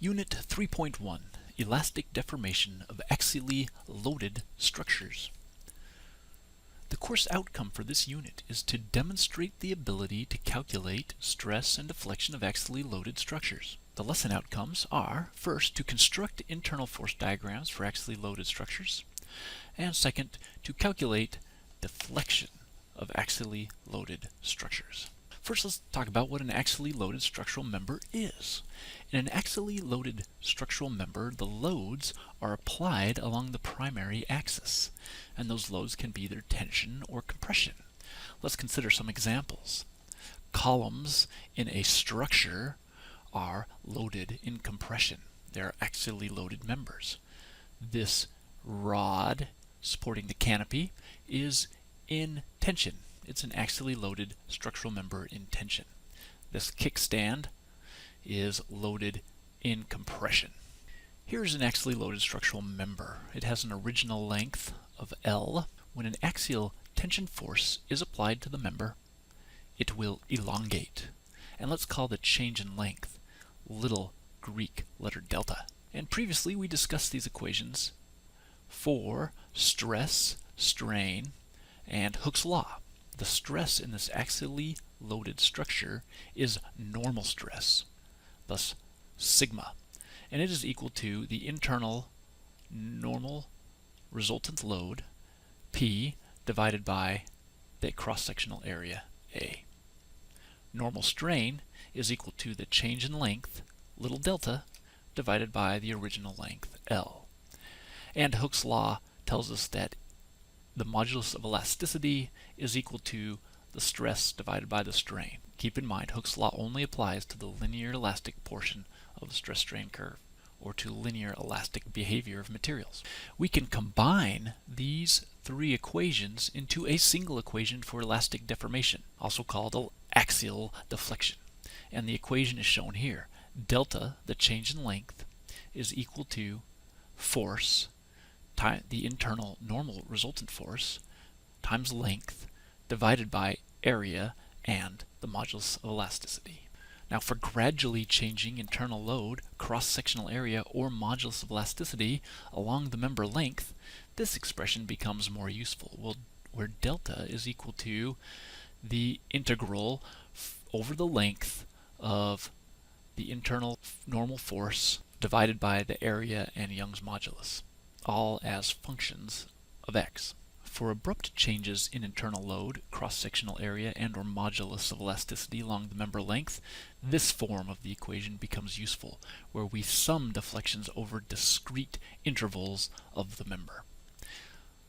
Unit 3.1, Elastic Deformation of Axially Loaded Structures. The course outcome for this unit is to demonstrate the ability to calculate stress and deflection of axially loaded structures. The lesson outcomes are, first, to construct internal force diagrams for axially loaded structures, and second, to calculate deflection of axially loaded structures. First, let's talk about what an axially loaded structural member is. In an axially loaded structural member, the loads are applied along the primary axis, and those loads can be either tension or compression. Let's consider some examples. Columns in a structure are loaded in compression. They're axially loaded members. This rod supporting the canopy is in tension. It's an axially loaded structural member in tension. This kickstand is loaded in compression. Here's an axially loaded structural member. It has an original length of L. When an axial tension force is applied to the member, it will elongate. And let's call the change in length little Greek letter delta. And previously we discussed these equations for stress, strain, and Hooke's law. The stress in this axially loaded structure is normal stress, thus sigma, and it is equal to the internal normal resultant load, P, divided by the cross-sectional area, A. Normal strain is equal to the change in length, little delta, divided by the original length, L. And Hooke's law tells us that the modulus of elasticity is equal to the stress divided by the strain. Keep in mind, Hooke's law only applies to the linear elastic portion of the stress-strain curve, or to linear elastic behavior of materials. We can combine these three equations into a single equation for elastic deformation, also called axial deflection. And the equation is shown here. Delta, the change in length, is equal to force, the internal normal resultant force, times length, divided by area and the modulus of elasticity. Now for gradually changing internal load, cross-sectional area, or modulus of elasticity along the member length, this expression becomes more useful, where delta is equal to the integral over the length of the internal normal force divided by the area and Young's modulus, all as functions of x. For abrupt changes in internal load, cross-sectional area, and or modulus of elasticity along the member length, this form of the equation becomes useful, where we sum deflections over discrete intervals of the member.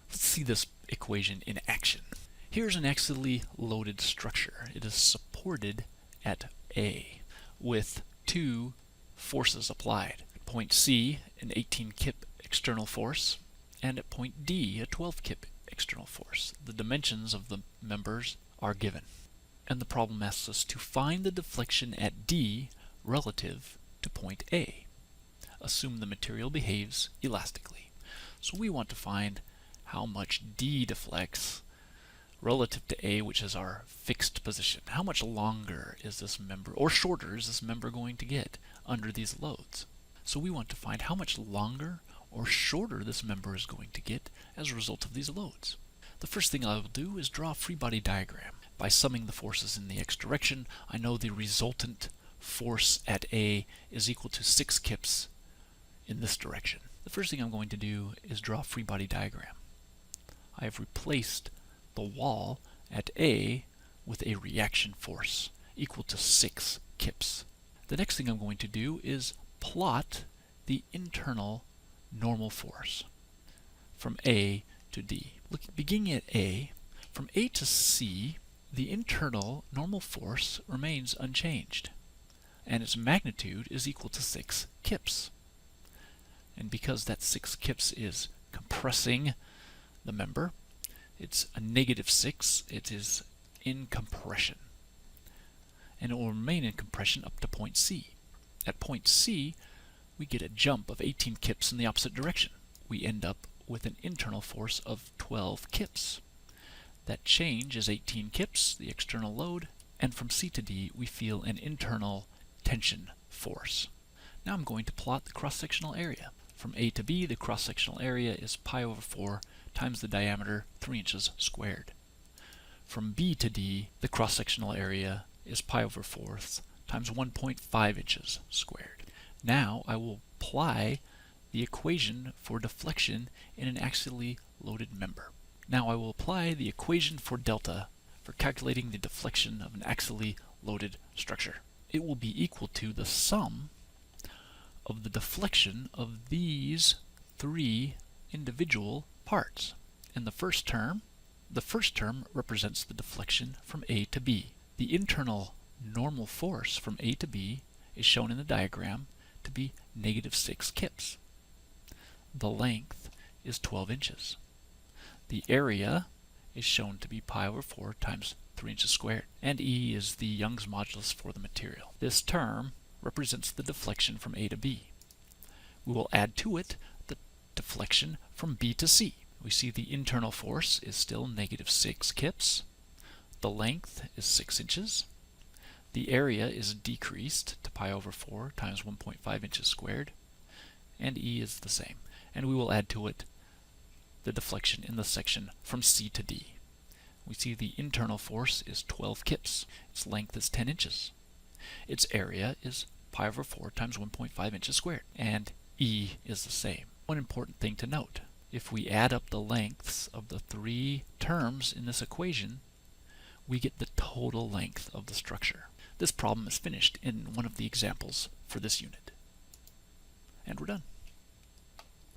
Let's see this equation in action. Here's an axially loaded structure. It is supported at A with two forces applied. At point C, an 18 kip external force, and at point D, a 12 kip external force. The dimensions of the members are given. And the problem asks us to find the deflection at D relative to point A. Assume the material behaves elastically. So we want to find how much D deflects relative to A, which is our fixed position. How much longer is this member, or shorter, is this member going to get under these loads? So we want to find how much longer or shorter this member is going to get as a result of these loads. The first thing I will do is draw a free body diagram. By summing the forces in the x direction, I know the resultant force at A is equal to 6 kips in this direction. The first thing I'm going to do is draw a free body diagram. I have replaced the wall at A with a reaction force equal to 6 kips. The next thing I'm going to do is plot the internal normal force from A to D. Beginning at A, from A to C, the internal normal force remains unchanged, and its magnitude is equal to 6 kips. And because that 6 kips is compressing the member, it's a -6, it is in compression. And it will remain in compression up to point C. At point C, we get a jump of 18 kips in the opposite direction. We end up with an internal force of 12 kips. That change is 18 kips, the external load, and from C to D we feel an internal tension force. Now I'm going to plot the cross-sectional area. From A to B, the cross-sectional area is pi over 4 times the diameter 3 inches squared. From B to D, the cross-sectional area is pi over 4 times 1.5 inches squared. Now I will apply the equation for deflection in an axially loaded member. Now I will apply the equation for delta for calculating the deflection of an axially loaded structure. It will be equal to the sum of the deflection of these three individual parts. In the first term represents the deflection from A to B. The internal normal force from A to B is shown in the diagram to be -6 kips. The length is 12 inches. The area is shown to be pi over 4 times 3 inches squared, and E is the Young's modulus for the material. This term represents the deflection from A to B. We will add to it the deflection from B to C. We see the internal force is still -6 kips. The length is 6 inches. The area is decreased to pi over 4 times 1.5 inches squared, and E is the same. And we will add to it the deflection in the section from C to D. We see the internal force is 12 kips. Its length is 10 inches. Its area is pi over 4 times 1.5 inches squared, and E is the same. One important thing to note: if we add up the lengths of the three terms in this equation, we get the total length of the structure. This problem is finished in one of the examples for this unit. And we're done.